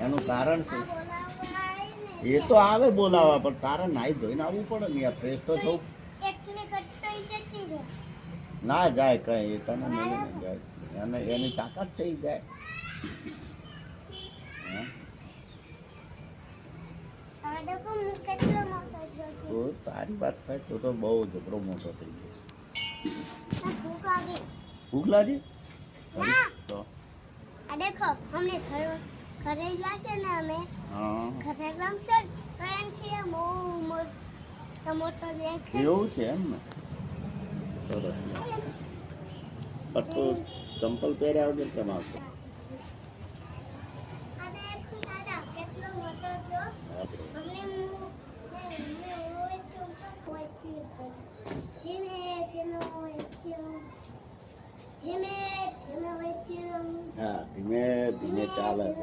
એનું કારણ શું? એ તો આવે બોલાવા, પણ તારે નાઈ ધોઈને આવવું પડે ને યાર, ફ્રેશ તો થવું. ના જાય કઈ, એ તને મળીને જાય. એને એની તાકાત છે ઈ જાય. તો તારી વાત થાય તો બહુ જબરો મોટો થઈ ગયો. ભૂખ લાગી? તો દેખો हमने ઘરે ગયા છે ને અમે. હા ઘરે રમશે તો એમ છે મોટો દેખ એવું છે એમ ને? સરસ. પણ તું ચંપલ પહેર્યા વગર કેમ આવશે? અને દાદા કેટલો મોટો છો. અમને હા, ધીમે ધીમે ચાલે.